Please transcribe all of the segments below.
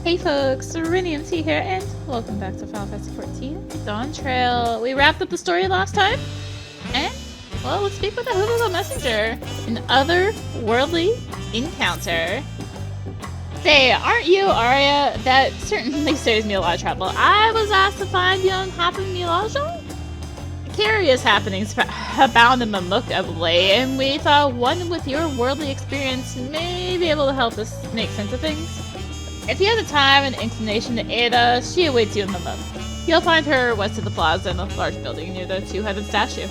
Hey folks, rinimt here, and welcome back to Final Fantasy XIV, Dawntrail. We wrapped up the story last time, and, well, let's speak with the Hooverville Messenger. An otherworldly encounter. Say, aren't you Arya? That certainly saves me a lot of trouble. I was asked to find young Happy Milaja? Curious happenings abound in Mamuk of late, and we thought one with your worldly experience may be able to help us make sense of things. If you have the time and inclination to aid us, she awaits you in Mamuk. You'll find her west of the plaza in the large building near the two-headed statue.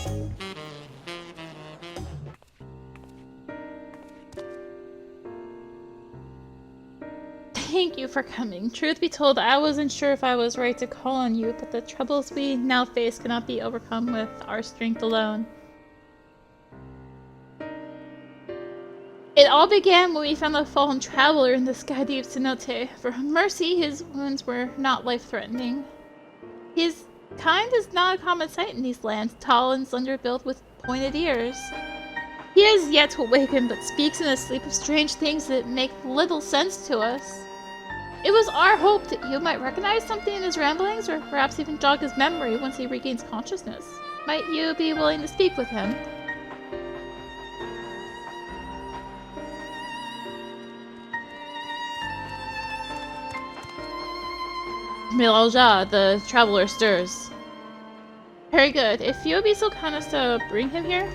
Thank you for coming. Truth be told, I wasn't sure if I was right to call on you, but the troubles we now face cannot be overcome with our strength alone. It all began when we found the fallen traveler in the sky deep cenote. For mercy, his wounds were not life-threatening. His kind is not a common sight in these lands, tall and slender built with pointed ears. He has yet to awaken, but speaks in his sleep of strange things that make little sense to us. It was our hope that you might recognize something in his ramblings, or perhaps even jog his memory once he regains consciousness. Might you be willing to speak with him? Milaja, the traveler, stirs. Very good. If you would be so kind as to bring him here?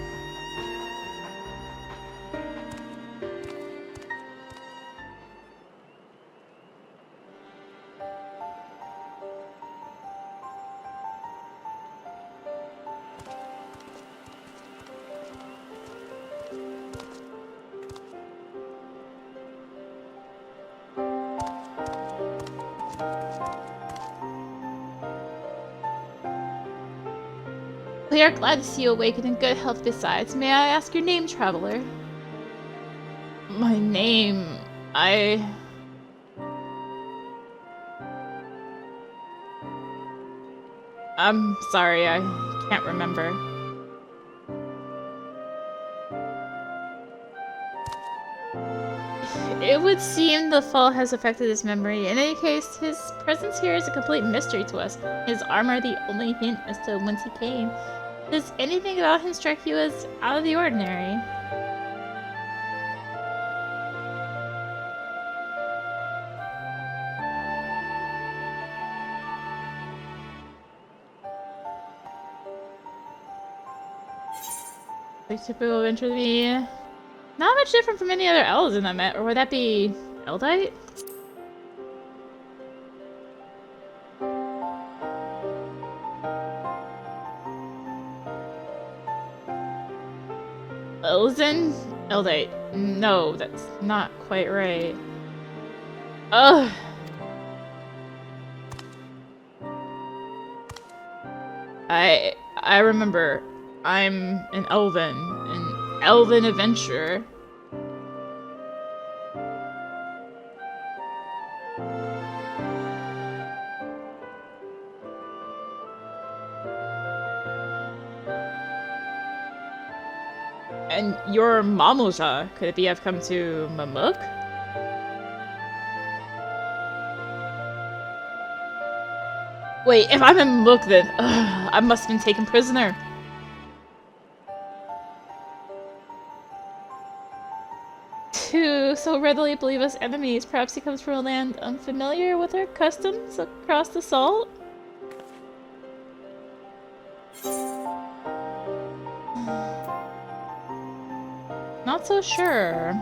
We are glad to see you awaken in good health besides. May I ask your name, traveler? My name... I'm sorry, I can't remember. It would seem the fall has affected his memory. In any case, his presence here is a complete mystery to us. His armor the only hint as to whence he came. Does anything about him strike you as out of the ordinary? Like typical adventure to me. Not much different from any other Eldin I met, or would that be Eldite? Eldin? Eldite. No, that's not quite right. Ugh. I remember. I'm an elven adventurer. And your Mamuja, could it be I've come to Mamuk? Wait, if I'm in Mamuk then, I must have been taken prisoner. To so readily believe us enemies, perhaps he comes from a land unfamiliar with our customs across the salt? Not so sure.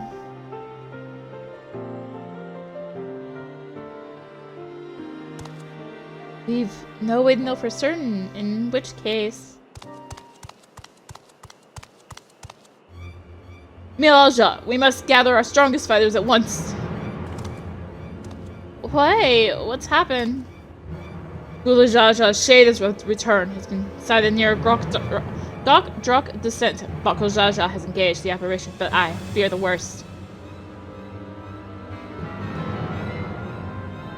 We've no way to know for certain, in which case... Milaja, we must gather our strongest fighters at once. Wait, what's happened? Gulajaja's shade has returned. Has been sighted near Druk descent. Bakojaja has engaged the apparition, but I fear the worst.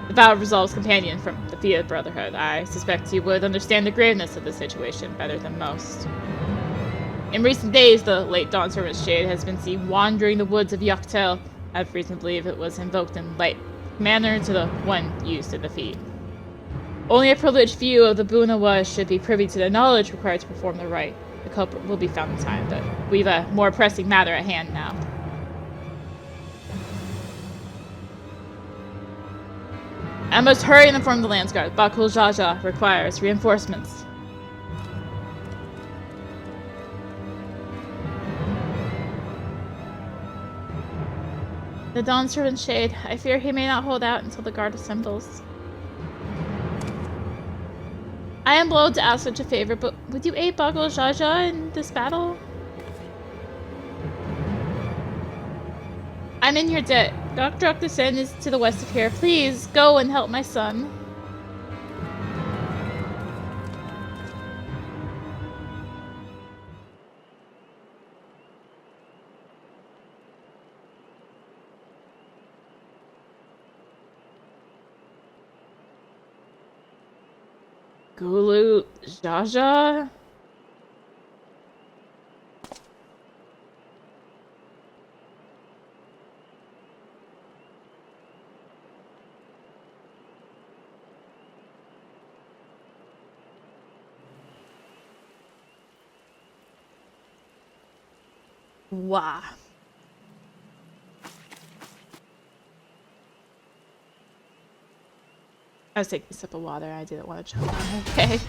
The vow resolves companion from the Fiat Brotherhood. I suspect you would understand the graveness of the situation better than most. In recent days, the late Dawn Servant's shade has been seen wandering the woods of Yuktel. I have reason to believe it was invoked in late manner to the one used to defeat. Only a privileged few of the Bunawa should be privy to the knowledge required to perform the rite. The culprit will be found in time, but we've a more pressing matter at hand now. I must hurry and inform the Landsguard. Bakul Jaja requires reinforcements. The Dawn Servant Shade. I fear he may not hold out until the guard assembles. I am loath to ask such a favor, but would you aid Bakul Jaja in this battle? I'm in your debt. Dr. Octasen is to the west of here. Please, go and help my son. Gulu Jaja? Wow. I was taking a sip of water. I didn't want to choke on it. Okay.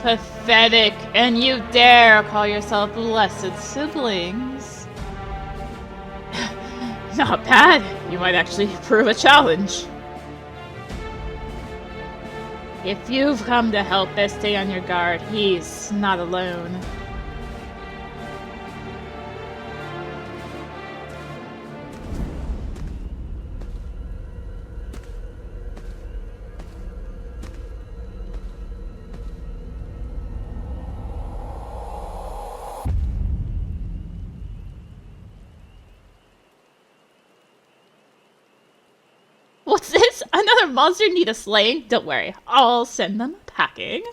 Pathetic, and you dare call yourself blessed siblings. Not bad. You might actually prove a challenge. If you've come to help, best stay on your guard. He's not alone. What's this? Another monster need a slaying? Don't worry, I'll send them packing.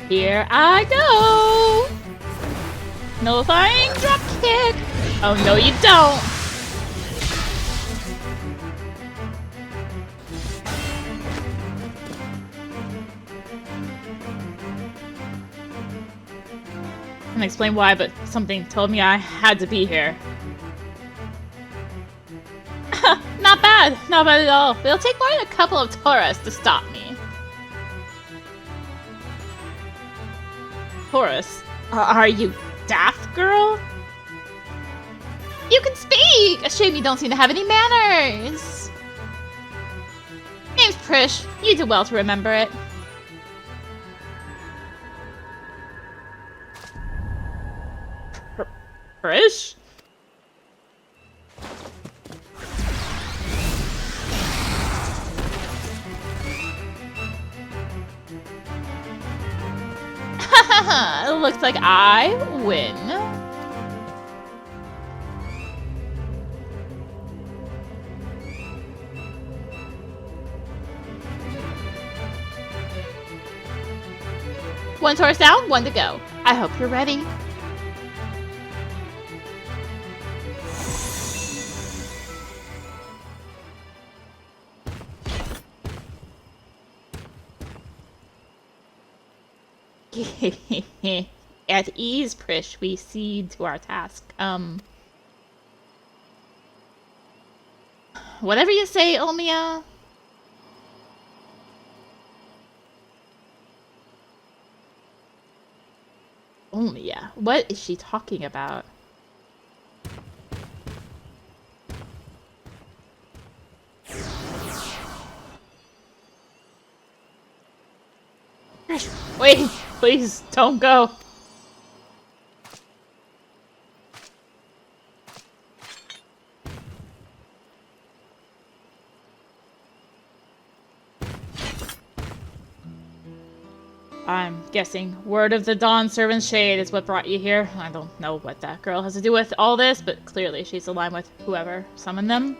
Here I go! Nullifying drop kick! Oh no you don't! I can't explain why, but something told me I had to be here. Not bad! Not bad at all. It'll take more than a couple of Tauras to stop me. Taurus? Are you daft, girl? You can speak! A shame you don't seem to have any manners! Name's Prishe. You did well to remember it. Prishe? It looks like I win. One Taurus down, one to go. I hope you're ready. At ease, Prishe, we cede to our task. Whatever you say, Omia. Omia? What is she talking about? Wait, please don't go. I'm guessing word of the Dawn Servant's Shade is what brought you here. I don't know what that girl has to do with all this, but clearly she's aligned with whoever summoned them.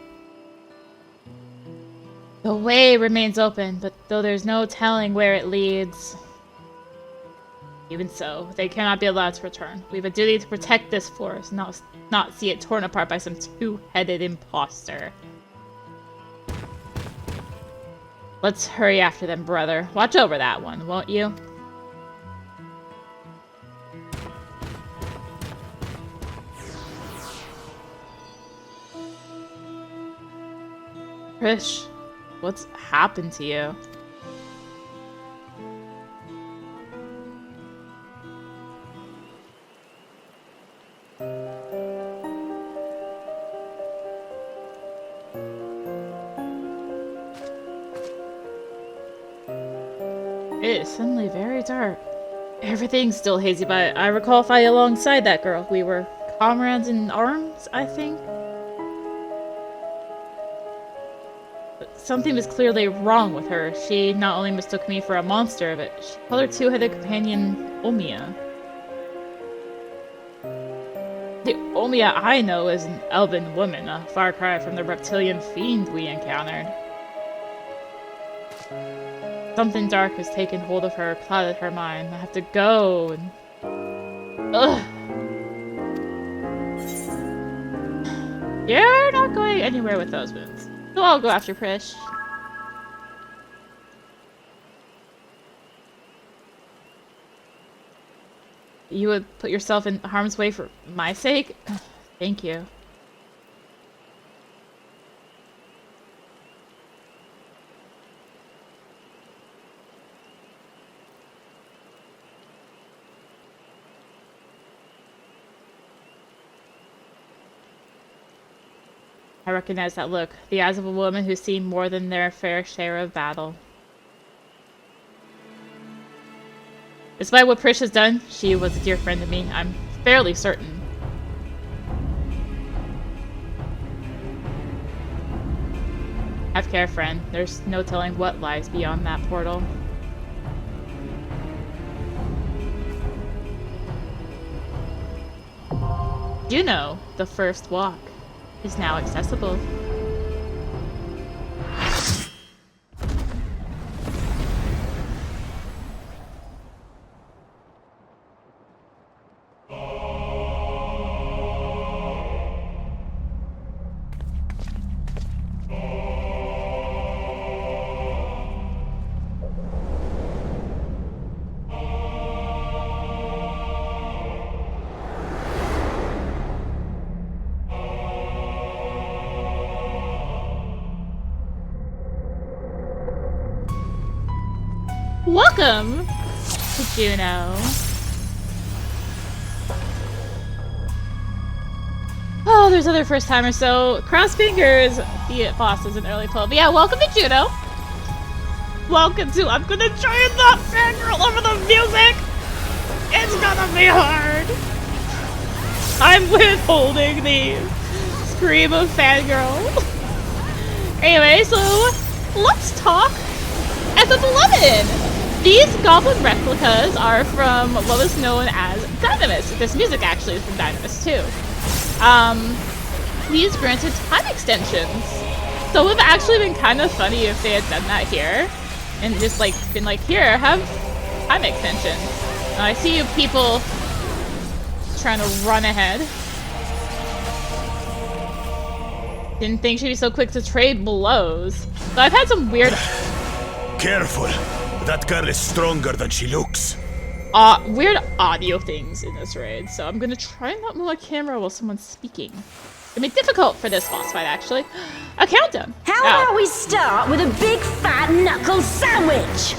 The way remains open, but though there's no telling where it leads. Even so, they cannot be allowed to return. We have a duty to protect this forest, not see it torn apart by some two-headed imposter. Let's hurry after them, brother. Watch over that one, won't you? Prishe, what's happened to you? It is suddenly very dark. Everything's still hazy, but I recall fighting alongside that girl. We were comrades in arms, I think? But something was clearly wrong with her. She not only mistook me for a monster, but she called her two-headed companion Omia. The Omia I know is an elven woman, a far cry from the reptilian fiend we encountered. Something dark has taken hold of her, clouded her mind. I have to go and... Ugh! You're not going anywhere with those wounds. So I'll go after Prishe. You would put yourself in harm's way for my sake? Thank you. I recognize that look. The eyes of a woman who's seen more than their fair share of battle. Despite what Prishe has done, she was a dear friend to me. I'm fairly certain. Have care, friend. There's no telling what lies beyond that portal. Jeuno, the first walk, is now accessible. Welcome to Jeuno. Oh, there's other first timers, so cross fingers. The boss is an early pull. But yeah, welcome to Jeuno. Welcome to. I'm gonna try and not fangirl over the music. It's gonna be hard. I'm withholding the scream of fangirl. Anyway, so let's talk FF11. These goblin replicas are from what was known as Dynamis. This music actually is from Dynamis too. These granted time extensions. So it would have actually been kind of funny if they had done that here. And just like been like, here, have time extensions. Now, I see you people trying to run ahead. Didn't think she'd be so quick to trade blows. So I've had some weird... Careful! That girl is stronger than she looks. Weird audio things in this raid, so I'm gonna try and not move my camera while someone's speaking. It's gonna be difficult for this boss fight, actually. A countdown. How about we start with a big fat knuckle sandwich?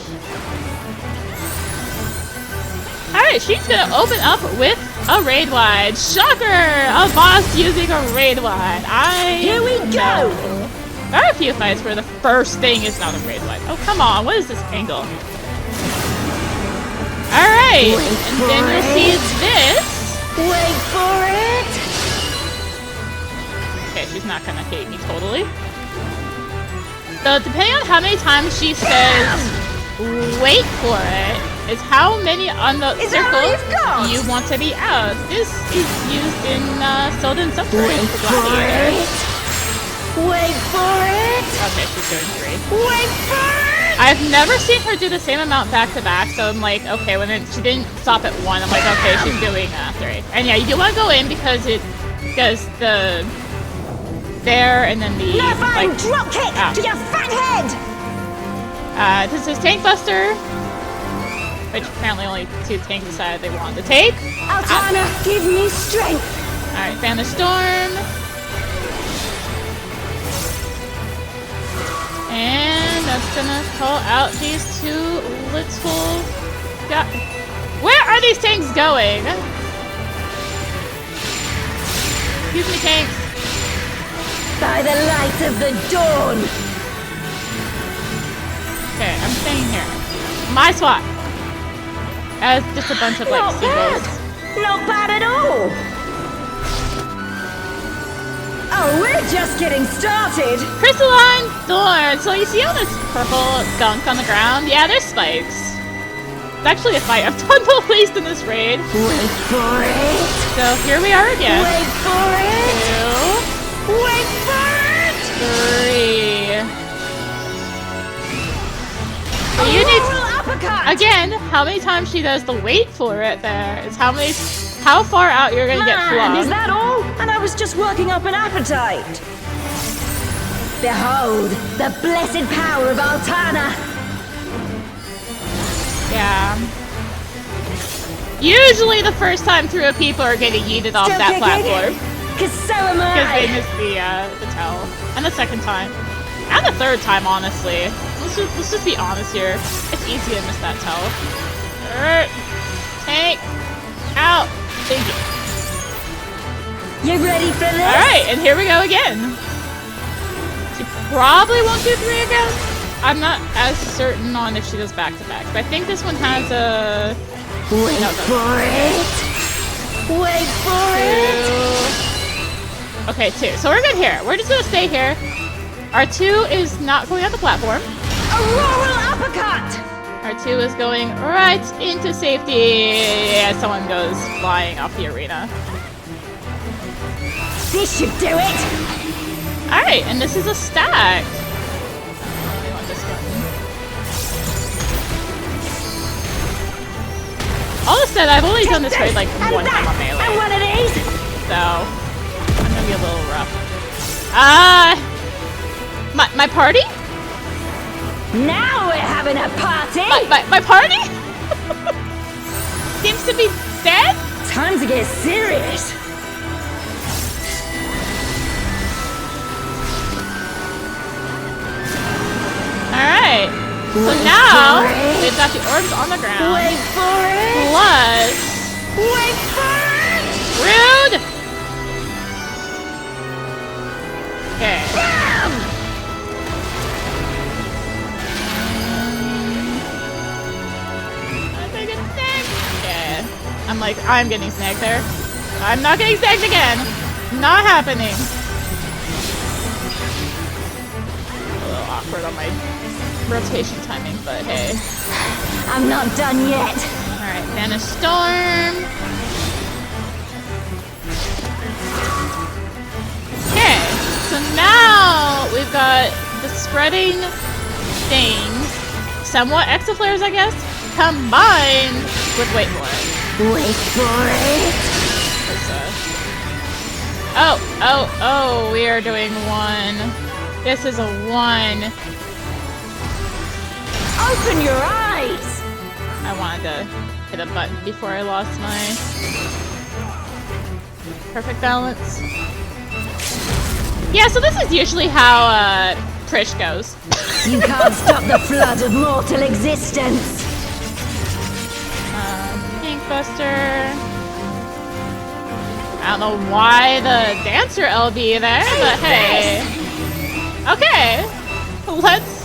Alright, she's gonna open up with a raid wide. Shocker! A boss using a raid wide. Here we go! There are a few fights where the first thing is not a raid wide. Oh, come on. What is this angle? Alright. And then you'll see this. Wait for it! Okay, she's not gonna hate me totally. So, depending on how many times she says, wait for it, is how many on the Is that all circle you've got? you want to be out. This is used in Sword and Suffering for Gladiator. Wait for it! Okay, she's doing 3. Wait for it! I've never seen her do the same amount back to back, so I'm like, okay, she didn't stop at 1, I'm like, okay, she's doing 3. And yeah, you do want to go in because it goes the there and then the Nerfine drop kick to your fat head! This is Tank Buster, which apparently only 2 tanks decided they wanted to take. Altana, give me strength! Alright, Fafnir Storm. And that's gonna call out these 2 little guys. Where are these tanks going? Excuse me, tanks. By the light of the dawn! Okay, I'm staying here. My swap. As just a bunch of like Not bad! seagulls. Not bad at all! Oh, we're just getting started! Crystalline Thorn! So you see all this purple gunk on the ground? Yeah, there's spikes. It's actually a fight I've done the least in this raid. Wait for it! So here we are again. Wait for it! 2, Wait for it! 3. So you need uppercut! again, how many times she does the wait for it there is how far out you're gonna get flung. Is that all? And I was just working up an appetite. Behold, the blessed power of Altana. Yeah. Usually the first time through people are getting yeeted off Still that kicking? platform. Cause so am Because they I. missed the towel. And the second time. And the third time, honestly. Let's just be honest here. It's easy to miss that towel. Alright. Tank. Out. Thank you. You ready for this? Alright, and here we go again. She probably won't do 3 again. I'm not as certain on if she does back-to-back. But I think this one has a... Wait for it. Wait for it. 2. Okay, 2. So we're good here. We're just gonna stay here. Our 2 is not going on the platform. Auroral uppercut. Our 2 is going right into safety as someone goes flying off the arena. This should do it. Alright, and this is a stack. All this said, I've only done this raid like one time on melee. And one of these. So, I'm gonna be a little rough. My party? Now we're having a party. My party? Seems to be dead? Time to get serious. Alright. So Wait now, for it. they've got the orbs on the ground. Wait for it. Plus, Wait for it. rude! Okay. Bam! I'm gonna get snagged. Yeah. I'm like, I'm getting snagged there. I'm not getting snagged again. Not happening. A little awkward on my rotation timing, but hey. I'm not done yet. Alright, Vanish Storm. Okay, so now we've got the spreading things, somewhat exaflares, I guess, combined with wait for it. Wait for it. Oh, we are doing 1. This is a 1. Open your eyes. I wanted to hit a button before I lost my perfect balance. Yeah, so this is usually how Prishe goes. You can't stop the flood of mortal existence. Pink Buster. I don't know why the dancer LB there, but hey. Okay, let's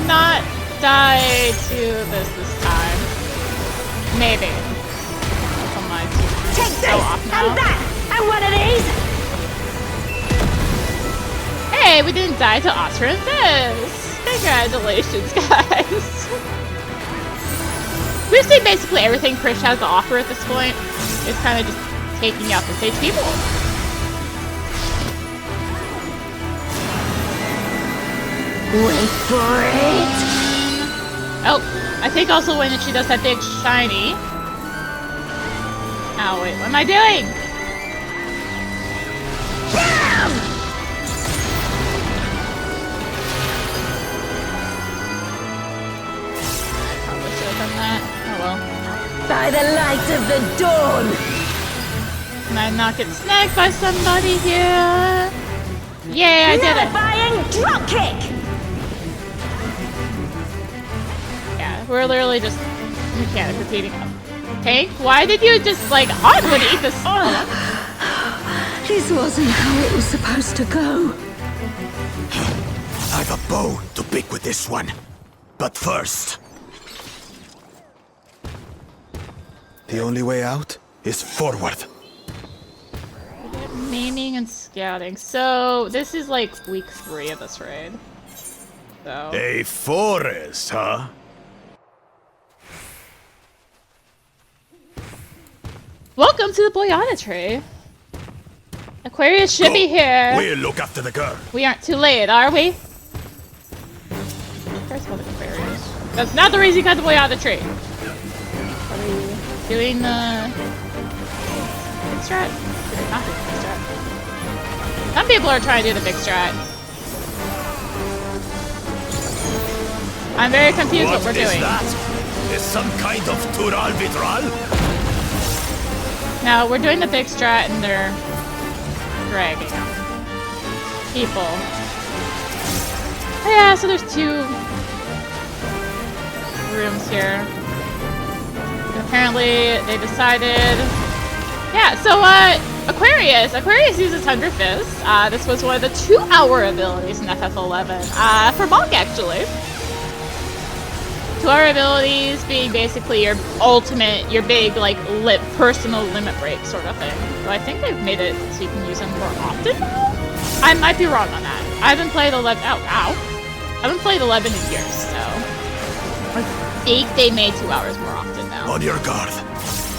not die to this time. Maybe. That's on my team. Take So this off now. and that and one of these. Hey, we didn't die to Oscar and Fizz! Congratulations, guys! We're seeing basically everything Prishe has to offer at this point. It's kind of just taking out the stage people. Wait for it. Oh, I think also when she does that big shiny. Oh wait, what am I doing? Bam! Probably should have done that. Oh well. By the light of the dawn. Can I not get snagged by somebody here? Yay, I did it! Nullifying dropkick. Yeah, we're literally just mechanic repeating. Tank, why did you just like hard would eat this? This wasn't how it was supposed to go. I've a bone to pick with this one. But first... the only way out is forward. Naming and scouting. So this is like week 3 of this raid. So A forest, huh? welcome to the Boyata tree. Aquarius should be here. We'll look after the girl. We aren't too late, are we? First one, Aquarius. That's not the reason you got the Boyata tree. Are we doing the big strat? We're not doing the big strat. Some people are trying to do the big strat. I'm very confused what we're doing. That? Is some kind of Tural Vitral? No, we're doing the big strat and they're dragging people. Yeah, so there's 2 rooms here. And apparently they decided... Yeah, so Aquarius. Aquarius uses Thunder Fist. This was one of the 2-hour abilities in FF11. For Monk, actually. 2-hour abilities being basically your ultimate, your big, like, personal limit break sort of thing. So I think they've made it so you can use them more often now? I might be wrong on that. I haven't played 11... Oh, ow. I haven't played 11 in years, so... I think they made 2 hours more often now. On your guard.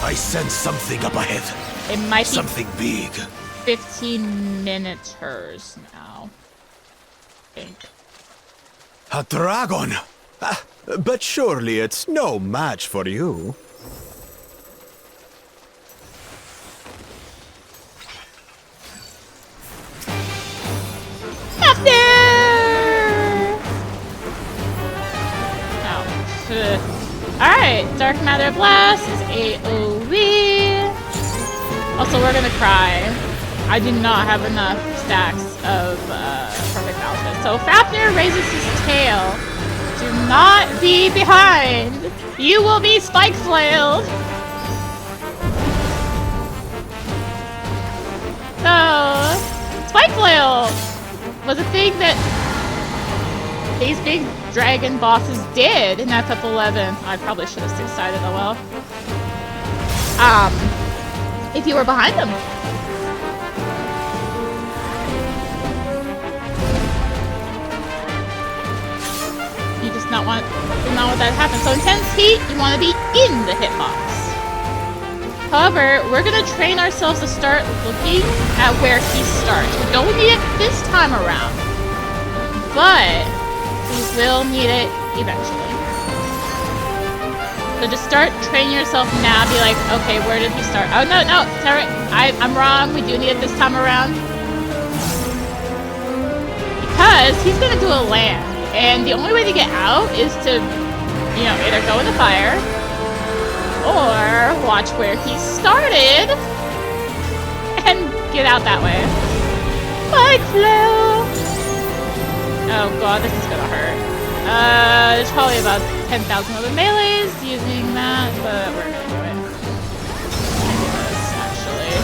I sense something up ahead. It might be something big. 15 minuters now. I think. A dragon! But surely it's no match for you. Fafnir! Oh. Alright, Dark Matter Blast is AoE. Also, we're gonna cry. I do not have enough stacks of perfect outfit. So Fafnir raises his tail. Do not be behind. You will be spike flailed. So, spike flail was a thing that these big dragon bosses did in FF11. I probably should have 6-sided, oh well. If you were behind them. You just not want that to happen. So intense heat, you want to be in the hitbox. However, we're gonna train ourselves to start looking at where he starts. We don't need it this time around, but we will need it eventually. So just start training yourself now. Be like, okay, where did he start? Oh no, sorry, I'm wrong. We do need it this time around because he's gonna do a land, and the only way to get out is to, you know, either go in the fire or watch where he started and get out that way. Spike flow. Oh god, this is gonna hurt. There's probably about 10,000 other melees using that, but we're gonna do it. This, actually.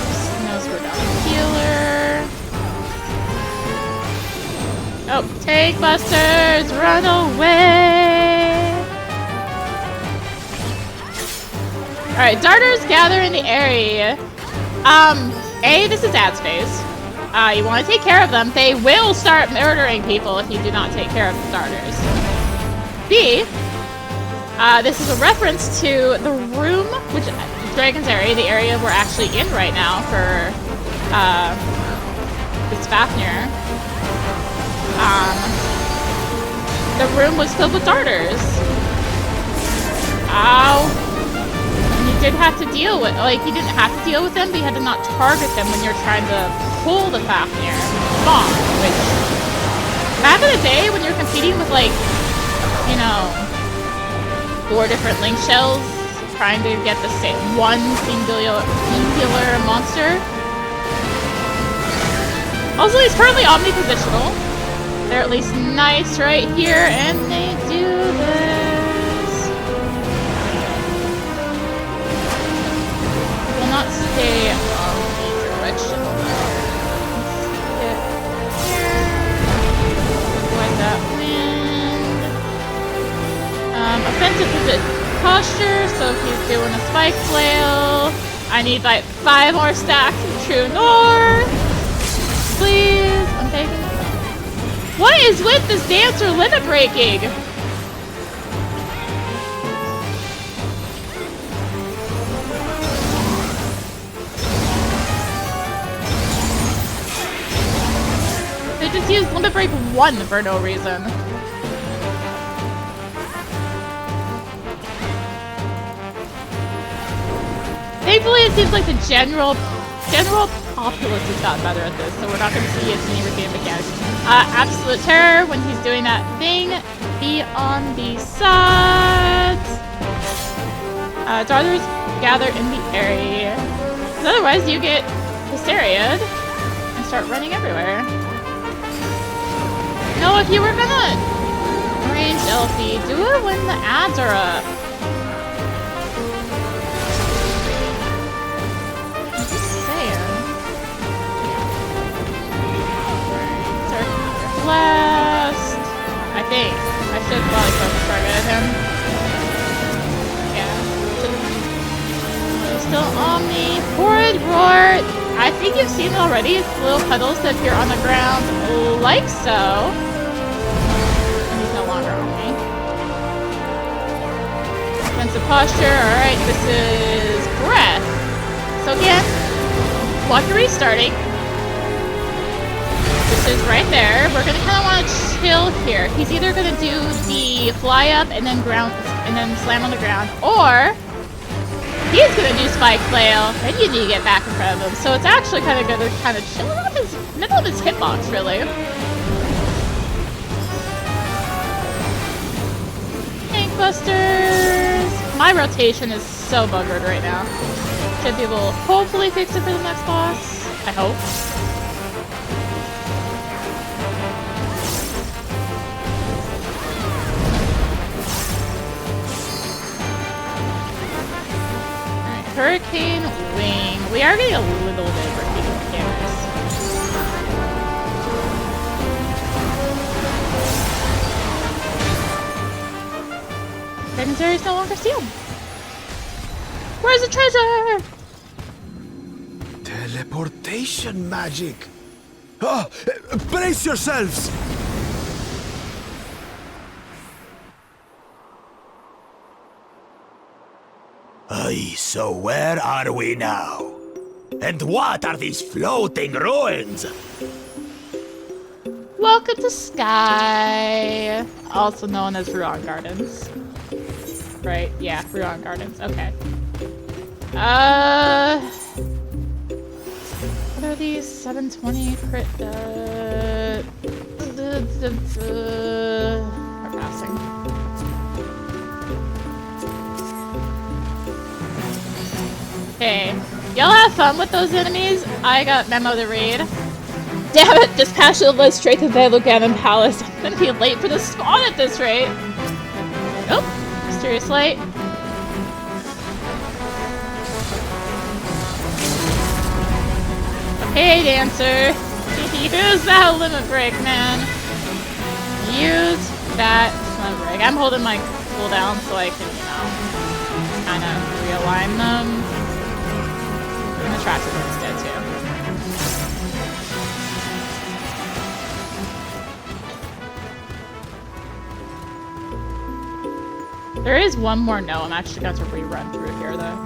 Just knows we're down healer. Oh, tank busters, run away! Alright, darters gather in the area. A, this is ad space. You want to take care of them. They will start murdering people if you do not take care of the starters. B, This is a reference to the room, which Dragon's area, the area we're actually in right now for this Fafnir. The room was filled with darters. Ow. And you did have to deal with, like, you didn't have to deal with them, but you had to not target them when you're trying to pull the Fafnir bomb, which, back in the day when you're competing with, like, you know, 4 different link shells, trying to get the same one singular monster. Also, he's currently omnipositional. They're at least nice right here, and they do this. Will not stay on the direction. Let's get here. Avoid that wind. Offensive posture, so if he's doing a spike flail, I need like 5 more stacks of True North. Please, I'm taking. What is with this dancer limit breaking? They just used limit break 1 for no reason. Thankfully, it seems like the general populace has gotten better at this, so we're not going to see as many repeated mechanics. Absolute terror when he's doing that thing. Be on the sides. Darters gather in the area. Because otherwise, you get hysteria'd and start running everywhere. No, if you were gonna range Elfie, do it when the ads are up. Blast! I think. I should probably focus target at him. Yeah. Still Omni. Horrid Roar! I think you've seen it already. It's little puddles that appear on the ground. Like so. And he's no longer Omni. Defensive posture. Alright, this is Breath. So again, watch the restarting. This is right there. We're gonna kind of want to chill here. He's either gonna do the fly up and then ground and then slam on the ground, or he's gonna do spike flail, and you need to get back in front of him. So it's actually kind of good to kind of chill out his middle of his hitbox, really. Tankbusters. My rotation is so buggered right now. Should be able to hopefully fix it for the next boss. I hope. Hurricane Wing. We are getting a little bit of repeating mechanics. Dragon's area is no longer sealed. Where's the treasure? Teleportation magic. Ah, brace yourselves. Aye, so where are we now? And what are these floating ruins? Welcome to Sky, also known as Ruan Gardens. Right? Yeah, Ruan Gardens. Okay. What are these? 720 crit. We're passing. Okay, y'all have fun with those enemies. I got Memo to raid. Damn it, just passed the list straight to the Luganon Palace. I'm gonna be late for the spawn at this rate. Oh, mysterious light. Okay, dancer. Use that limit break, man. Use that limit break. I'm holding my cooldown so I can, you know, kind of realign them. And the tracks are instead too. There is one more no. I'm actually going to rerun through here though.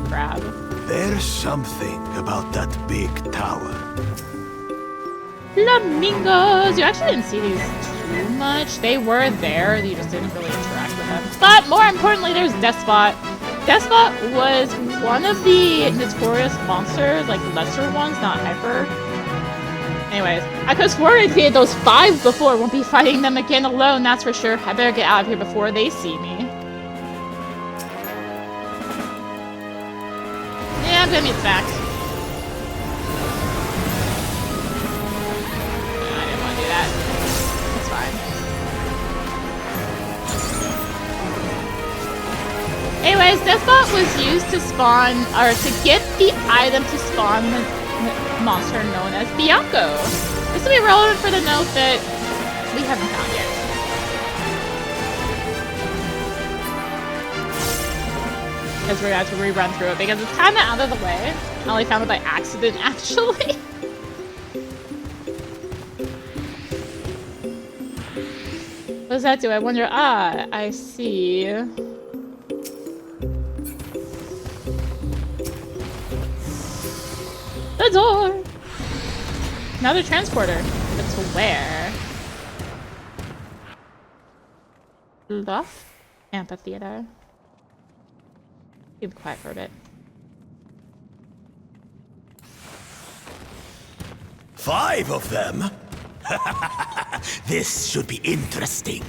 Grab. There's something about that big tower. Flamingos! You actually didn't see these too much. They were there, you just didn't really interact with them. But more importantly, there's Despot. Despot was one of the notorious monsters, like lesser ones, not hyper. Anyways, I could have sworn I did those 5 before. Won't be fighting them again alone, that's for sure. I better get out of here before they see me. Yeah, I'm gonna meet Zach. I didn't want to do that. It's fine. Anyways, Deathbot was used to spawn, or to get the item to spawn the monster known as Bianco. This will be relevant for the note that we haven't found yet. Because we're going to have to rerun through it because it's kind of out of the way. I only found it by accident, actually. What does that do? I wonder. Ah, I see. The door! Another transporter. But to where? Bluff? Amphitheater. Keep quiet for a bit. 5 of them? This should be interesting.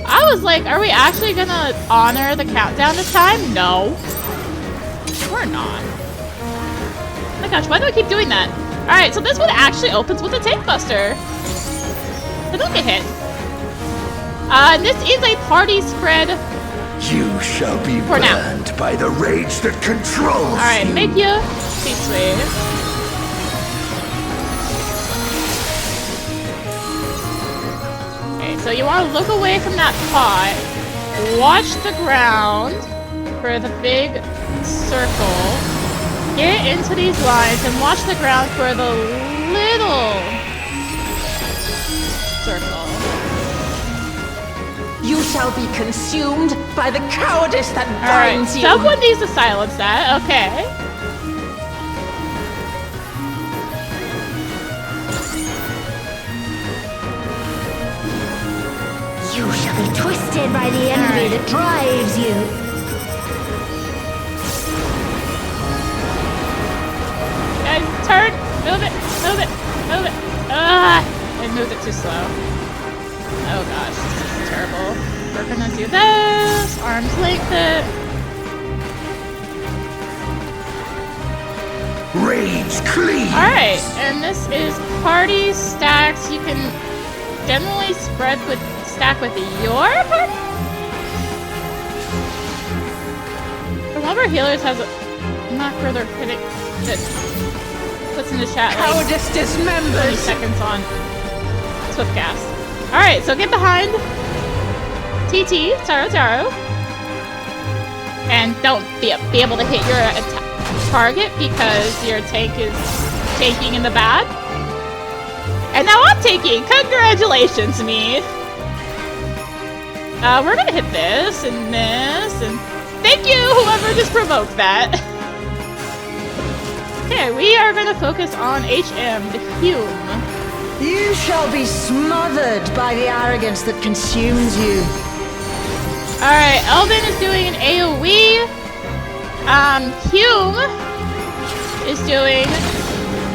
I was like, are we actually gonna honor the countdown this time? No. We're not. Oh my gosh, why do I keep doing that? Alright, so this one actually opens with a tank buster. So don't get hit. This is a party spread. You shall be burned by the rage that controls you. Alright, make you C-Sway. Okay, so you want to look away from that pot. Watch the ground for the big circle. Get into these lines and watch the ground for the little circle. You shall be consumed by the cowardice that binds you. Someone needs to silence that. Okay. You shall be twisted by the envy that drives you. Guys, turn! Move it! Move it! Move it! Ah! I moved it too slow. Oh gosh, this is terrible. We're gonna do this. Arms length it. Rage clean. Alright, and this is party stacks. You can generally stack with your party. One of our healers has a macro they're hitting that puts in the chat like Cowardice dismembered. 30 seconds on Swift Cast. Alright, so get behind TT, Taro, and don't be able to hit your target because your tank is tanking in the bad. And now I'm tanking! Congratulations, me! We're gonna hit this, and thank you, whoever just provoked that! Okay, we are gonna focus on HM, the Hume. You shall be smothered by the arrogance that consumes you. Alright, Elvin is doing an AoE. Hume is doing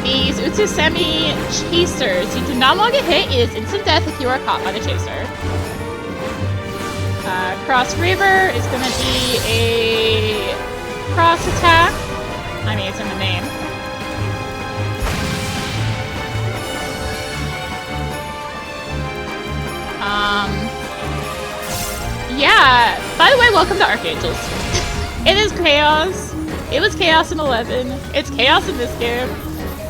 these Utsusemi chasers. You do not want to get hit. It is instant death if you are caught by the chaser. Cross Reaver is going to be a cross attack. I mean, it's in the name. Yeah. By the way, welcome to Ark Angels. It is chaos. It was chaos in 11. It's chaos in this game.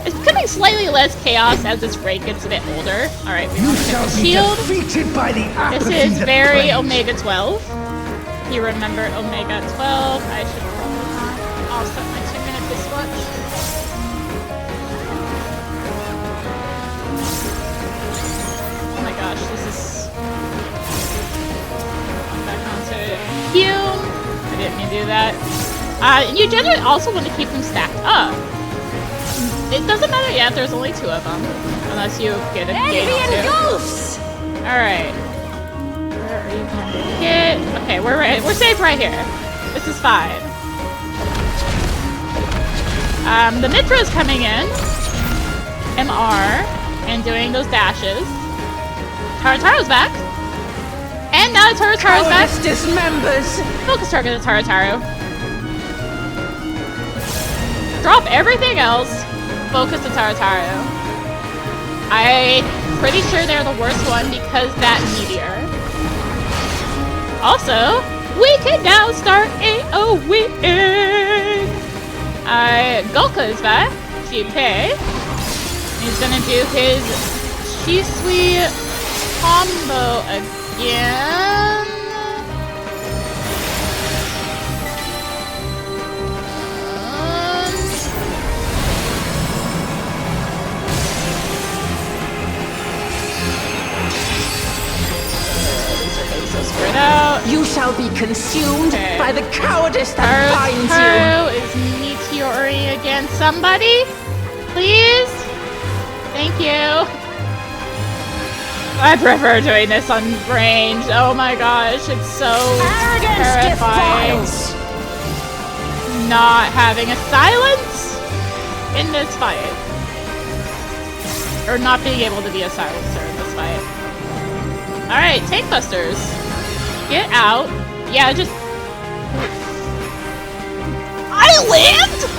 It's becoming slightly less chaos as this rank gets a bit older. Alright, we want to get the shield. This is very Omega 12. If you remember Omega 12, I should probably not offset my 2-minute this much. Hume. I didn't mean to do that. You generally also want to keep them stacked up. It doesn't matter yet, there's only 2 of them. Unless you get a gate too. Alright. Where are you going to hit? Okay, we're ready. We're safe right here. This is fine. The Mitra is coming in. MR. And doing those dashes. Tarataro's back. And now Tarataro's back. Dismembers. Focus target to Tarataro. Drop everything else. Focus to Tarataro. I'm pretty sure they're the worst one because that meteor. Also, we can now start AoEing. Golka is back. GP. He's gonna do his Shisui combo again. These are getting so spread out. You shall be consumed by the cowardice that binds Taro is meteoring again. Somebody, please. Thank you. I prefer doing this on range. Oh my gosh, it's so terrifying. Not having a silence in this fight. Or not being able to be a silencer in this fight. Alright, tank busters. Get out. Yeah, just... I lived?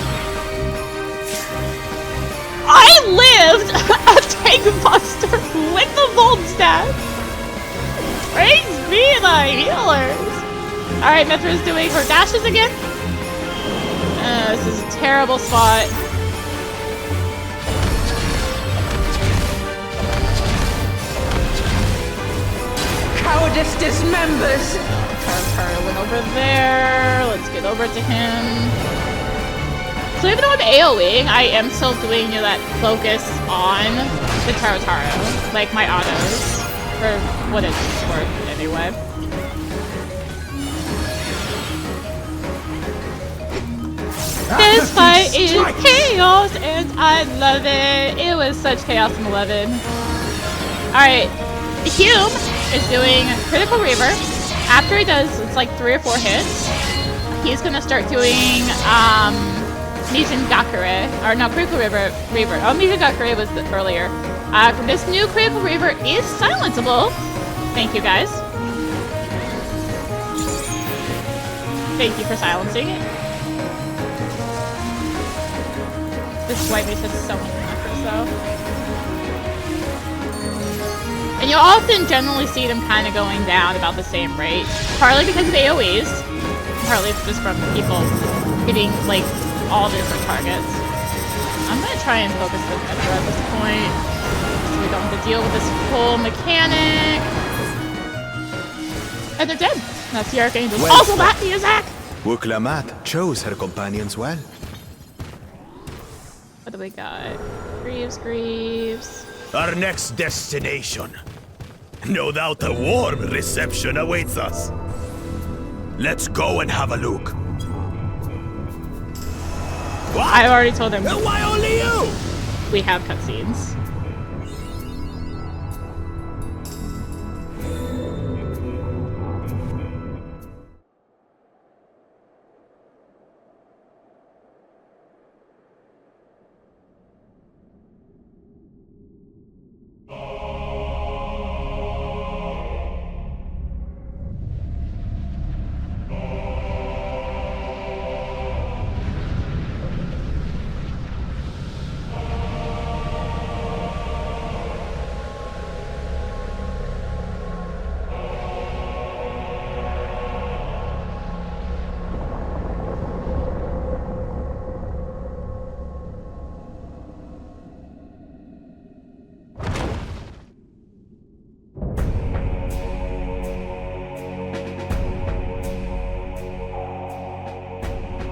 I lived a tank buster with the Volt stat. Praise be the healers. Alright, Mithra's doing her dashes again. This is a terrible spot. Cowardice dismembers. Tarantara went over there. Let's get over to him. So even though I'm AoEing, I am still doing that focus on the Tarantara, like my autos, for what it's worth anyway. This fight is chaos, and I love it. It was such chaos in 11. Alright, Hume is doing Critical Reaver. After he does, it's like 3 or 4 hits, he's gonna start doing, Nijin Gakure, or no, Critical Reaver. Oh, Nijin Gakure was earlier. This new Critical Reaver is silenceable. Thank you, guys. Thank you for silencing it. This white mage has so much macros, though. And you'll often generally see them kind of going down about the same rate. Partly because of AoEs, partly just from people hitting, like, all the different targets. I'm gonna try and focus the Mithra at this point, so we don't have to deal with this full mechanic. And they're dead. That's the Ark Angels. Well, also that Miyazak! Wuklamat chose her companions well. What do we got? Greaves. Our next destination. No doubt a warm reception awaits us. Let's go and have a look. What? I've already told them Why only you? we have cutscenes.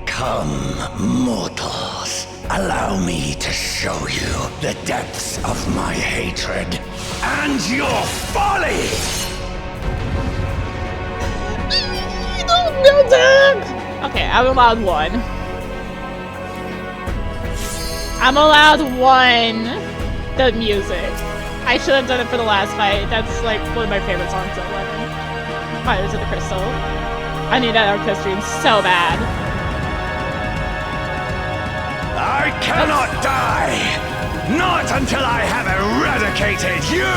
Come, mortals. Allow me to show you the depths of my hatred and your folly! The Music! Okay, I'm allowed one. I'm allowed one. The music. I should have done it for the last fight. That's like one of my favorite songs of 11. Fighters of the Crystal. I need that orchestration so bad. I cannot die! Not until I have eradicated you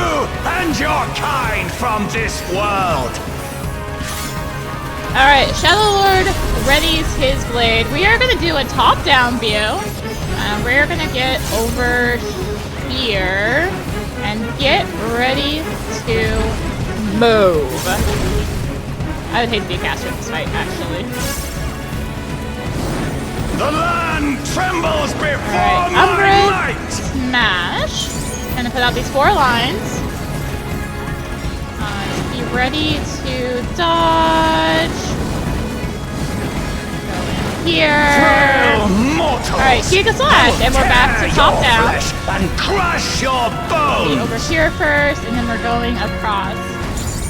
and your kind from this world! Alright, Shadow Lord readies his blade. We are going to do a top-down view. We're going to get over here and get ready to move. I would hate to be a caster in this fight, actually. The land trembles before Alright, my Umbra, might! smash. Gonna put out these 4 lines. Be ready to dodge. Go in here. Alright, Giga Slash, and we're back to top down. And crush your bones! Be over here first, and then we're going across.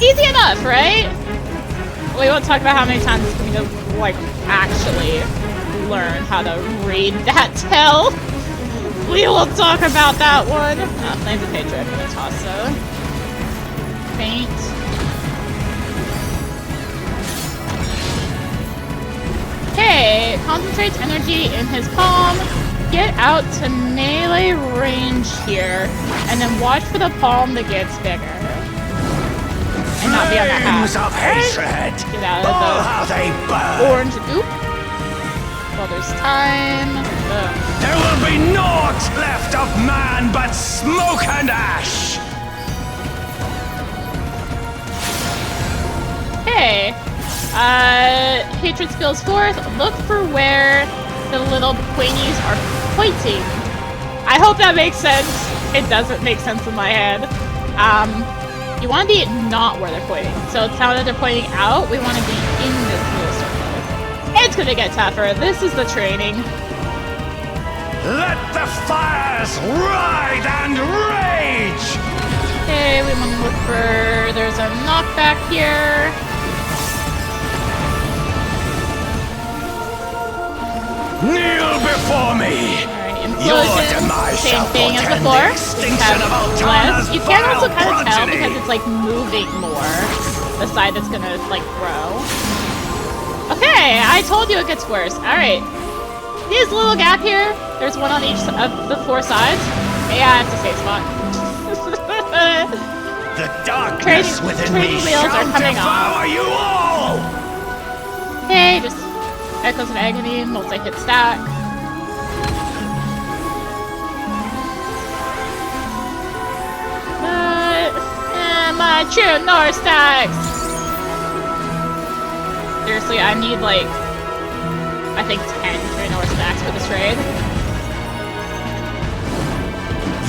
Easy enough, right? We won't talk about how many times it's going to, like, actually learn how to read that tell. We will talk about that one. Flames of Hatred, I'm gonna toss so. Faint. Okay, concentrates energy in his palm. Get out to melee range here, and then watch for the palm that gets bigger. And not be on that half. Of hatred. Get out Oh, of how they the burn! orange goop. Well, there's time. Ugh. There will be naught left of man but smoke and ash! Okay. Hatred skills forth. Look for where the little pointies are pointing. I hope that makes sense. It doesn't make sense in my head. You want to be not where they're pointing. So now that they're pointing out, we want to be in this little circle. It's gonna get tougher. This is the training. Let the fires ride and rage! Okay, we want to look for... There's a knockback here. Kneel before me! Alright, Your implosion. demise Same shall thing as portend before. the extinction of Have Altana's less. You can also vile kind of tell progeny. because it's like moving more. The side that's gonna like grow. Okay, I told you it gets worse. Alright. This little gap here, there's one on each of the 4 sides. Yeah, it's a safe spot. The darkness within me wheels are shall coming devour off. you all! Okay, just Echoes of Agony, multi-hit stack. My true North stacks! Seriously, I need like, I think 10 true North stacks for this raid.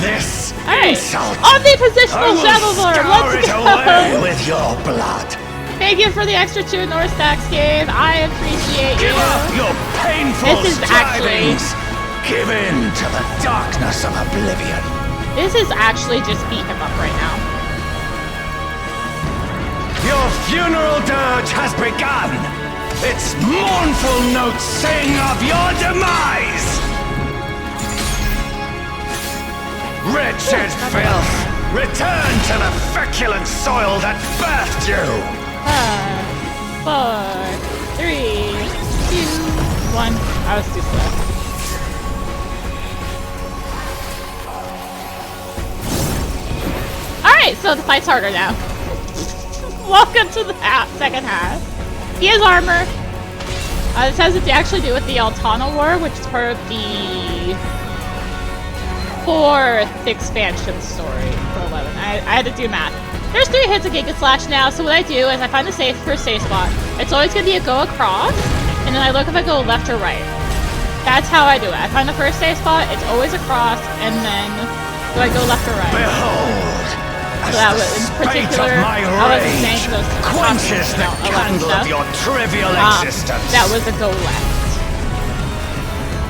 This Alright, insult! omnipositional Shadow Lord, scour let's it go! away with your blood! Thank you for the extra 2 North stacks, game. I appreciate Give you. up your painful This is actually- strivings! Give in to the darkness of oblivion! This is actually just beat him up right now. Your funeral dirge has begun! Its mournful notes sing of your demise! Wretched filth! Return to the feculent soil that birthed you! 5, 4, 3, 2, 1. I was too slow. Alright, so the fight's harder now. Welcome to the second half. He has armor. This has to actually do with the Altana War, which is part of the 4th expansion story for 11. I had to do math. There's 3 hits of Giga Slash now, so what I do is I find the first safe spot. It's always going to be a go across, and then I look if I go left or right. That's how I do it. I find the first safe spot, it's always across, and then do I go left or right? Behold! So that was in particular, I wasn't saying those quenches the candle stuff. of your trivial existence. That was a go left.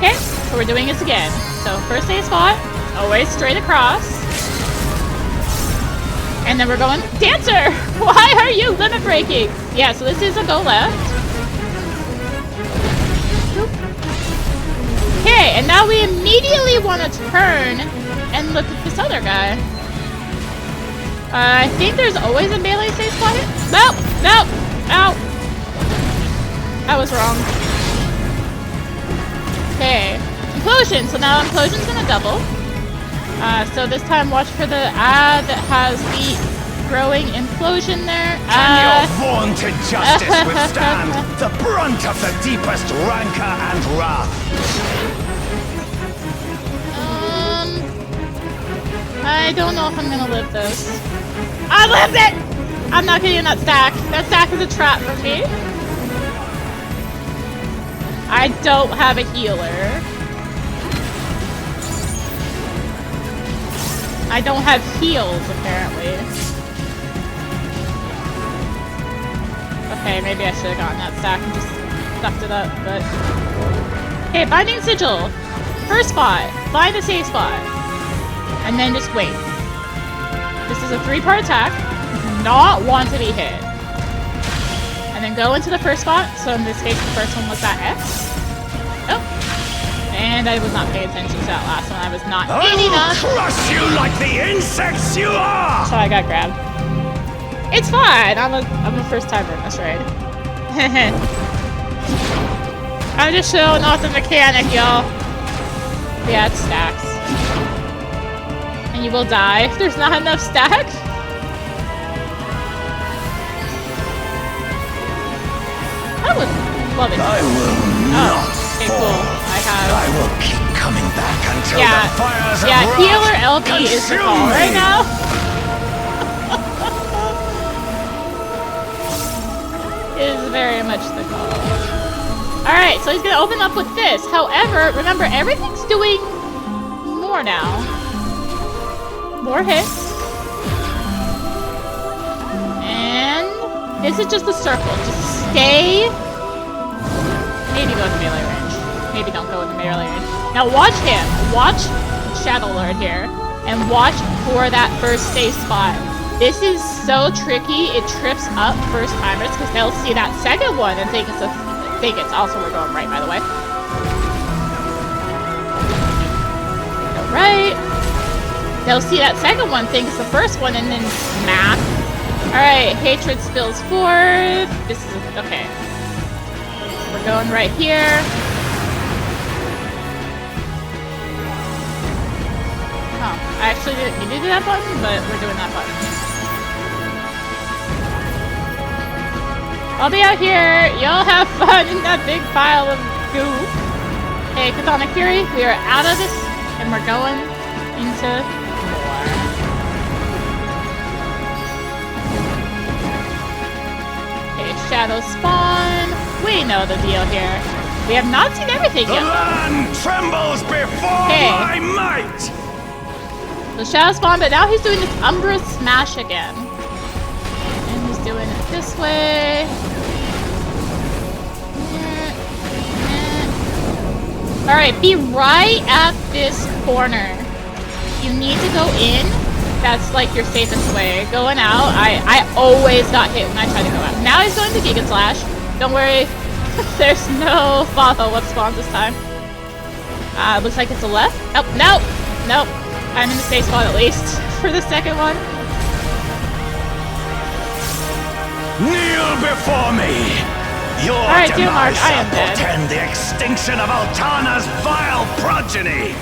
Okay, so we're doing this again. So first safe spot, always straight across. And then we're going, Dancer! Why are you limit breaking? Yeah, so this is a go left. Okay, and now we immediately want to turn and look at this other guy. I think there's always a melee safe spot here. Nope, nope, ow. I was wrong. Okay, implosion. So now implosion's gonna double. So this time watch for the ad that has the growing implosion there. Can your vaunted justice withstand the brunt of the deepest rancor and wrath? I don't know if I'm gonna live this. I lived it! I'm not getting that stack. That stack is a trap for me. I don't have a healer. I don't have heals, apparently. Okay, maybe I should have gotten that stack and just stuffed it up, but... Okay, Binding Sigil. First spot. Find a safe spot. And then just wait. This is a 3-part attack. Do not want to be hit. And then go into the first spot. So in this case, the first one was that X. Oh. And I was not paying attention to that last one. I was not in enough. I'll crush you like the insects you are! So I got grabbed. It's fine. I'm a first timer in this raid. I'm just showing off the mechanic, y'all. Yeah, it stacks. And you will die if there's not enough stack. I would love it. I will not okay, fall. cool. I will keep coming back until the fires of wrath healer LP is the call consume right me. now. Is very much the call. Alright, so he's gonna open up with this. However, remember, everything's doing more now. More hits. And this is just a circle. Just stay. Maybe go in the melee range. Maybe don't go in the melee range. Now watch him. Watch Shadow Lord here. And watch for that first safe spot. This is so tricky. It trips up first timers because they'll see that second one and think it's also we're going right, by the way. Go right. They'll see that second one, think it's the first one, and then smack. Alright, hatred spills forth. This is okay. We're going right here. Oh, I actually didn't need to do that button, but we're doing that button. I'll be out here. Y'all have fun in that big pile of goo. Hey, Chthonic Fury, we are out of this, and we're going into more. Okay, Shadow Spawn. We know the deal here. We have not seen everything The yet. land trembles before my might! So Shadow Spawn, but now he's doing this Umbra Smash again. And he's doing it this way. Alright, be right at this corner. You need to go in. That's like your safest way. Going out, I always got hit when I tried to go out. Now he's going to Giga Slash. Don't worry, there's no Fatho left spawns this time. Looks like it's a left. Oh, nope, nope. I'm in the safe spot at least for the second one. Kneel before me! Your Alright, demise I am shall dead. portend the extinction of Altana's vile progeny!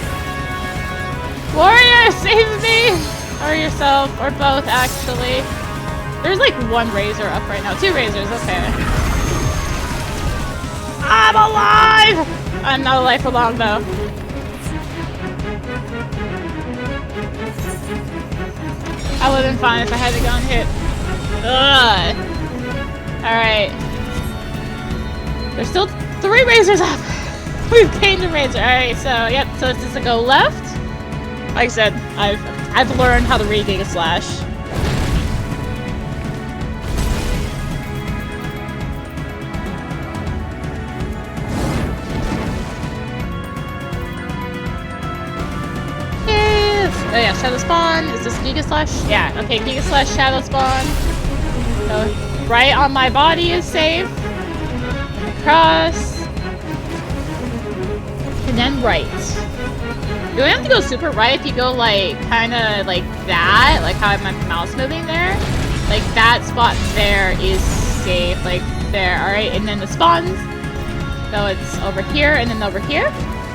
Warrior, save me! Or yourself, or both, actually. There's like one razor up right now. 2 razors, okay. I'm alive! I'm not alive for long, though. I would have been fine if I hadn't gotten hit. Ugh. Alright. There's still 3 razors up! We've gained a razor. Alright, so, yep, so it's just to go left. Like I said, I've learned how to read Giga Slash. Oh yeah, Shadow Spawn. Is this Giga Slash? Yeah, okay, Giga Slash, Shadow Spawn. So, right on my body is safe. Across. and then right. You don't have to go super right. If you go like kind of like that, like how I have my mouse moving there, like that spot there is safe, like there. All right, and then the spawns. So it's over here and then over here.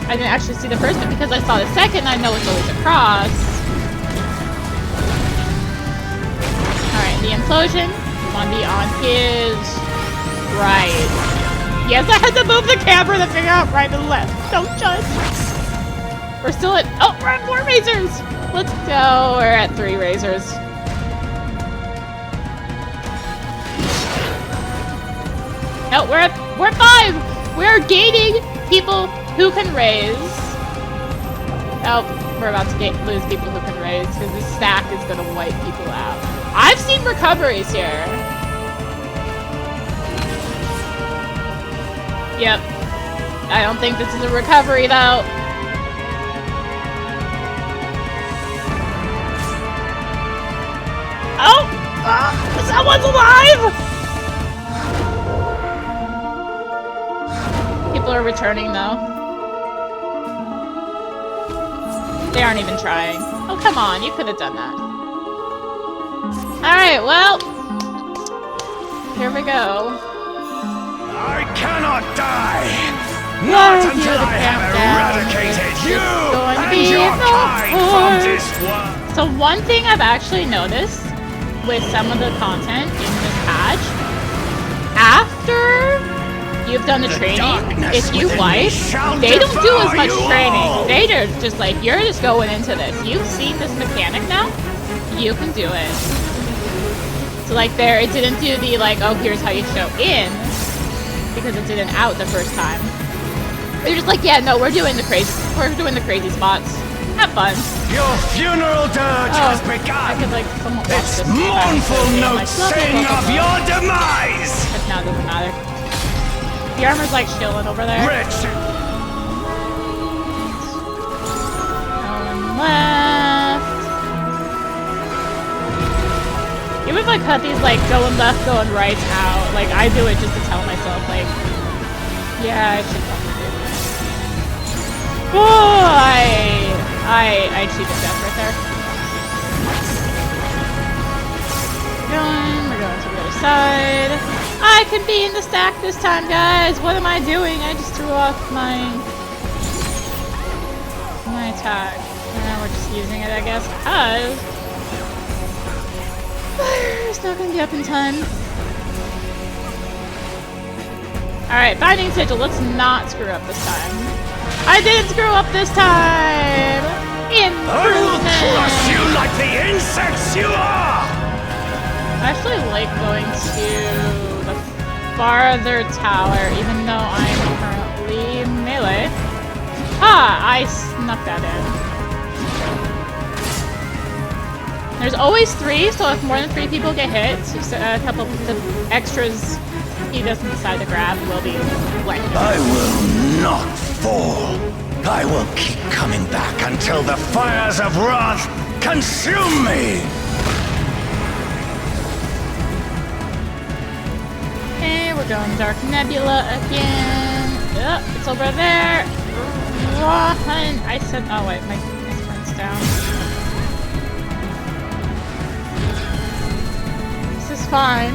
I didn't actually see the first, but because I saw the second, I know it's always across. All right, the implosion. You want to be on his right. Yes, I had to move the camera to figure out right and left. Don't judge. We're still at... Oh, we're at 4 razors. Let's go. We're at 3 razors. No, we're at 5. We're gaining people who can raise. Oh, we're about to lose people who can raise because this stack is going to wipe people out. I've seen recoveries here. Yep. I don't think this is a recovery, though. Oh! Someone's alive! People are returning, though. They aren't even trying. Oh, come on. You could have done that. Alright, well. Here we go. I cannot die! Not until I have eradicated you and your kind from this world! So one thing I've actually noticed with some of the content in this patch, after you've done the training, if you wipe, they don't do as much training. They're just like, you're just going into this. You've seen this mechanic now, you can do it. So like there, it didn't do the like, oh, here's how you show in, because it didn't out the first time. They're just like, yeah, no, we're doing the crazy spots. Have fun. Your funeral dirge has begun. I could like somewhat watch Its this mournful notes sing of your demise. But now it doesn't matter. The armor's like chilling over there. No one left. Even if I cut these like going left, going right out, like I do it just to tell myself like, yeah, I should probably do this. Oh, I cheated death right there. We're going to the other side. I can be in the stack this time, guys. What am I doing? I just threw off my attack. And we're just using it, I guess, because fire's not gonna be up in time. Alright, Binding Sigil. Let's not screw up this time. I didn't screw up this time! I will crush you like the insects you are! I actually like going to the farther tower, even though I'm currently melee. Ah, I snuck that in. There's always 3, so if more than 3 people get hit, a couple of the extras he doesn't decide to grab will be blank. I will not fall. I will keep coming back until the fires of wrath consume me. Okay, we're going Dark Nebula again. Oh, it's over there. Run! I said, oh wait, my sprint's down. This is fine.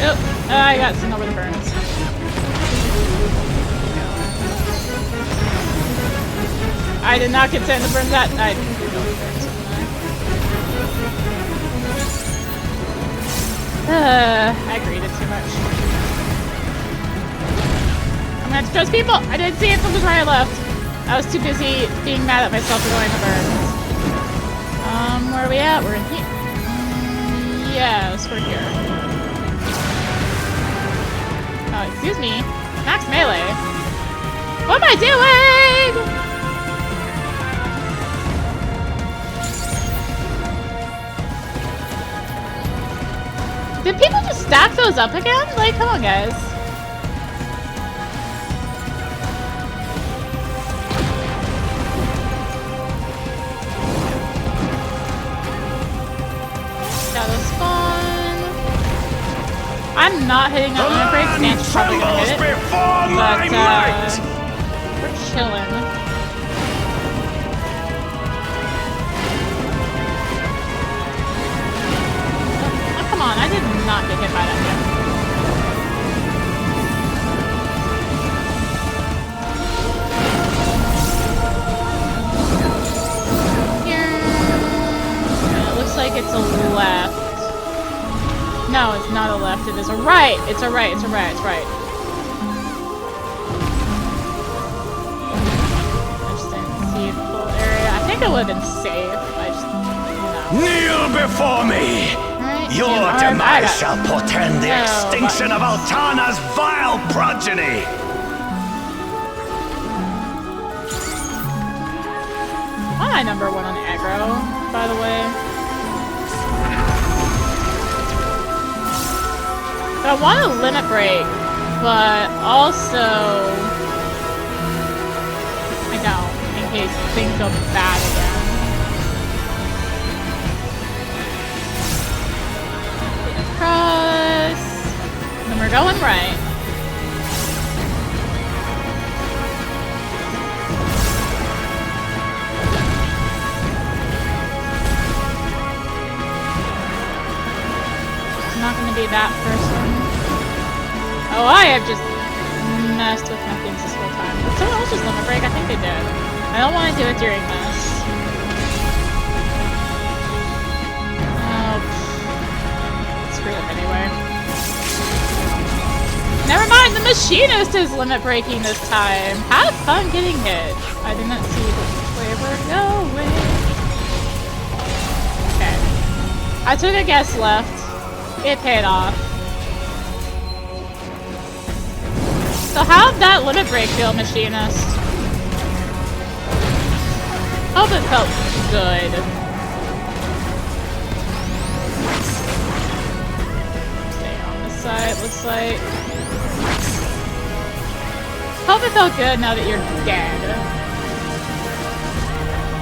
Oh, I got sent over the burns. I did not get sent the burns that I didn't get over the burns. I greeted too much. I'm gonna have to trust people! I didn't see it from the right I left. I was too busy being mad at myself for going to burns. Where are we at? We're in here. Yes, we're here. Oh, excuse me. Max melee. What am I doing? Did people just stack those up again? Like, come on, guys. Shadow spawn. I'm not hitting that limit break. Stan's probably gonna hit it. But, we're chilling. Oh, come on. I did not get hit by that yet. Like it's a left. No, it's not a left. It is a right. It's a right. It's a right. It's right. I just didn't see the full area. I think it would have been safe. I just, Kneel before me. Right, Your demise shall portend the extinction of Altana's vile progeny. Am I number 1 on aggro, by the way? I want a limit break, but also I don't, in case things go bad again. Cross. And we're going right. I'm not gonna be that person. Oh, I have just messed with my things this whole time. Did someone else just limit break? I think they did. I don't want to do it during this. Oh, screw it anyway. Never mind, the machinist is limit breaking this time. Have fun getting hit. I did not see which way we're going. Okay. I took a guess left. It paid off. So how'd that limit break feel, machinist? Hope it felt good. Stay on this side, looks like. Hope it felt good now that you're dead.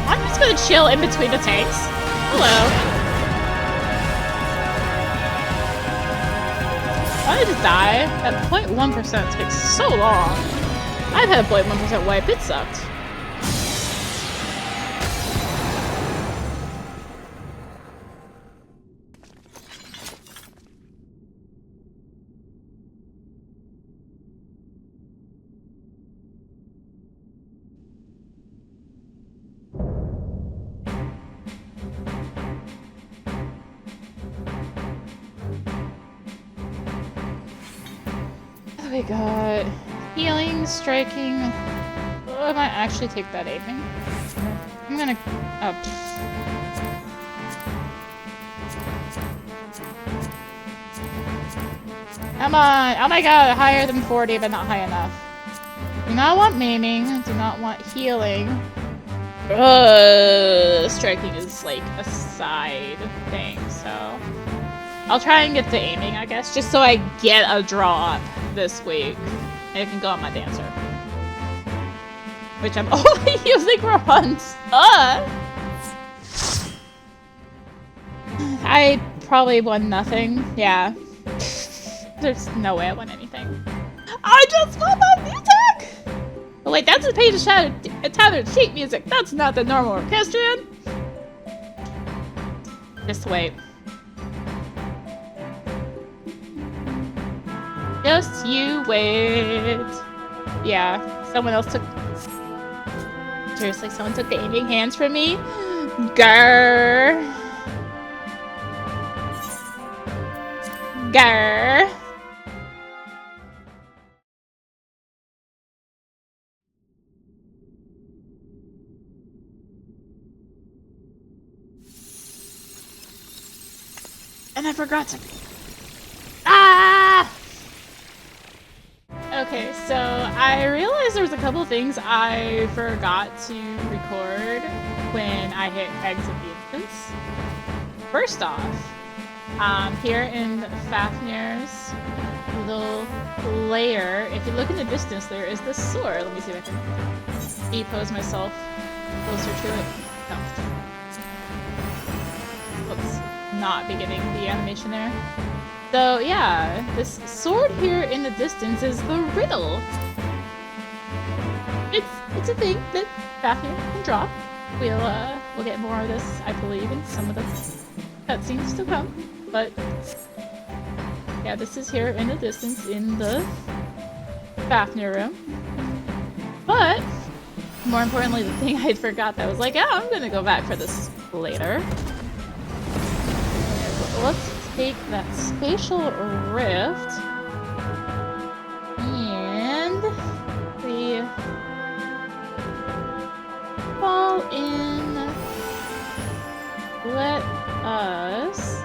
I'm just gonna chill in between the tanks. Hello. Why did I just die? That 0.1% takes so long. I've had a 0.1% wipe. It sucked. We got healing, striking. Oh, I might actually take that aiming. I'm gonna. Oh. Come on! Oh my god, higher than 40, but not high enough. Do not want maiming. Do not want healing. Striking is like a side thing, so I'll try and get the aiming, I guess, just so I get a drop this week. And it can go on my dancer. Which I'm only using for once. I probably won nothing. Yeah. There's no way I won anything. I just won my music! Oh wait, that's a page of tattered sheet music. That's not the normal orchestrion. Just wait. Just you wait. Yeah, someone else took... Seriously, someone took the aiming hands from me? Grrr. Grrr. And I forgot to... Ah! Okay, so I realized there was a couple things I forgot to record when I hit Eggs of the Infants. First off, here in Fafnir's little lair, if you look in the distance, there is this sword. Let me see if I can depose myself closer to it. No. Whoops. Not beginning the animation there. So yeah, this sword here in the distance is the riddle. It's a thing that Fafnir can drop. We'll get more of this, I believe, in some of the cutscenes to come. But yeah, this is here in the distance in the Fafnir room. But more importantly, the thing I forgot that I was like, oh, I'm gonna go back for this later. Let's take that spatial rift and we fall in. Let us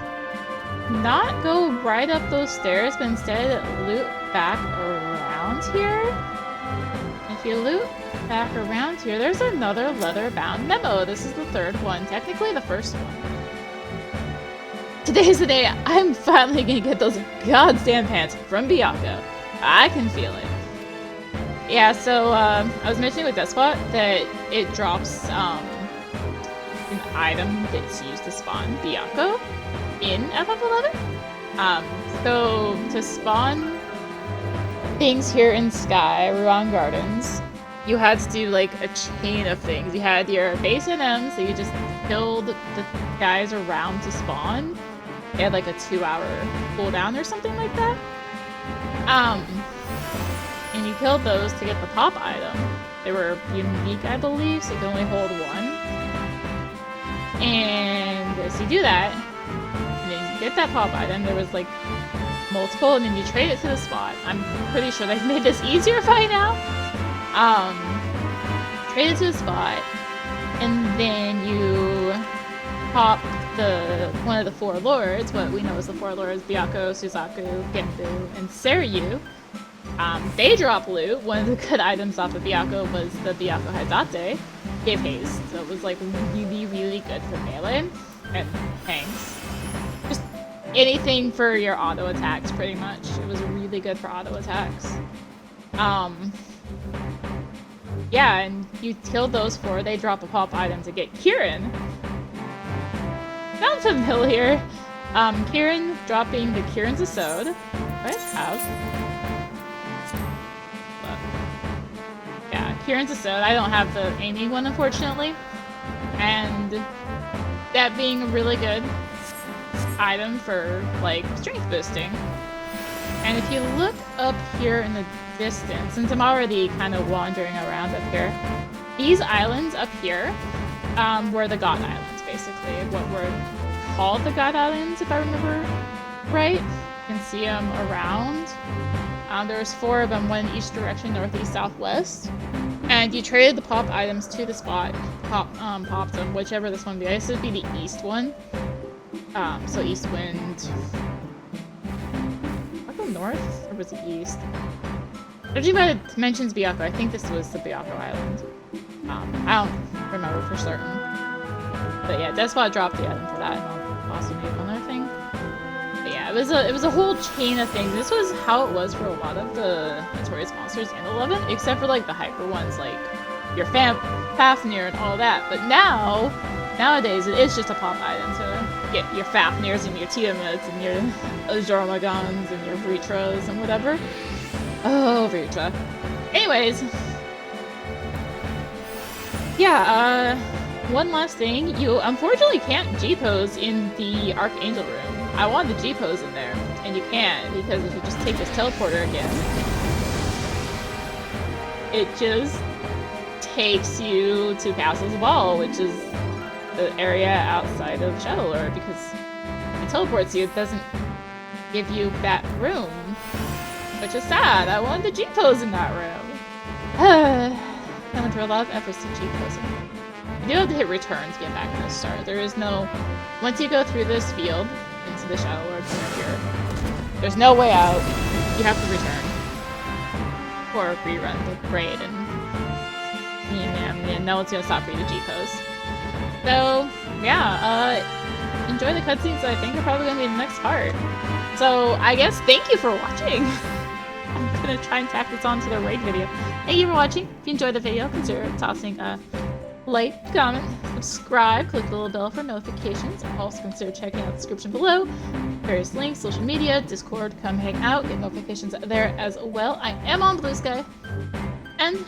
not go right up those stairs, but instead loot back around here. If you loot back around here, there's another leather-bound memo. This is the third one, technically the first one. Today's the day I'm finally gonna get those goddamn pants from Byakko. I can feel it. Yeah, so I was mentioning with Despot that it drops an item that's used to spawn Byakko in FF11. So to spawn things here in Sky, Ruan Gardens, you had to do like a chain of things. You had your base NM, so you just killed the guys around to spawn. It had like a 2-hour cooldown or something like that. And you killed those to get the pop item. They were unique, I believe, so you can only hold one. And so you do that, and then you get that pop item. There was like multiple, and then you trade it to the spot. I'm pretty sure they've made this easier by now. Trade it to the spot, and then you pop one of the 4 lords, what we know as the 4 lords, Byakko, Suzaku, Genbu, and Seiryu. They drop loot. One of the good items off of Byakko was the Byakko Haidate. Gave haste, so it was like really, really good for melee and tanks. Just anything for your auto attacks, pretty much. It was really good for auto attacks. Yeah, and you kill those 4, they drop a pop item to get Kieran. Sounds familiar. Kieran dropping the Kieran's Asode. I have. But, yeah, Kieran's Asode. I don't have the Amy one, unfortunately. And that being a really good item for, like, strength boosting. And if you look up here in the distance, since I'm already kind of wandering around up here, these islands up here were the God Islands, basically. What were called the God Islands, if I remember right. You can see them around. There's 4 of them, one in each direction, northeast, southwest. And you traded the pop items to the spot, popped them, whichever this one would be. I guess it would be the east one. So east wind. Did I go north, or was it east? Judging by the mentions Byakko, I think this was the Byakko Island. I don't remember for certain. But yeah, Despot dropped the item for that, and I'll also make another thing. But yeah, it was a whole chain of things. This was how it was for a lot of the Notorious Monsters in 11, except for like the hyper ones, like your Fafnir and all that. But nowadays, it is just a pop item to get your Fafnirs and your Tiamets and your Jormagons and your Vritras and whatever. Oh, Vritra. Anyways. Yeah, one last thing. You unfortunately can't G-pose in the Ark Angel room. I wanted the G-pose in there, and you can't, because if you just take this teleporter again, it just takes you to Castle's Wall, which is the area outside of Shadowlord, because it teleports you, it doesn't give you that room. Which is sad. I wanted the G-pose in that room. I went through a lot of efforts to G-pose it. You do have to hit return to get back to the start. There is no... Once you go through this field into the Shadowlord here, there's no way out. You have to return. Or rerun the raid, and no one's gonna stop for you to G-pose. So, yeah, enjoy the cutscenes that I think are probably gonna be the next part. So, I guess thank you for watching! I'm gonna try and tack this on to the raid video. Thank you for watching. If you enjoyed the video, consider tossing a like, comment, subscribe, click the little bell for notifications. Also consider checking out the description below. Various links, social media, Discord, come hang out, get notifications there as well. I am on Blue Sky. And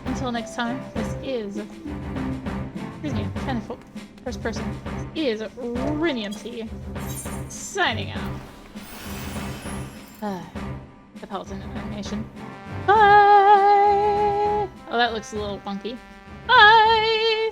until next time, this is... Excuse me, I'm trying to first person. This is rinimt signing out. The Paladin animation. Bye! Oh, that looks a little funky. Bye!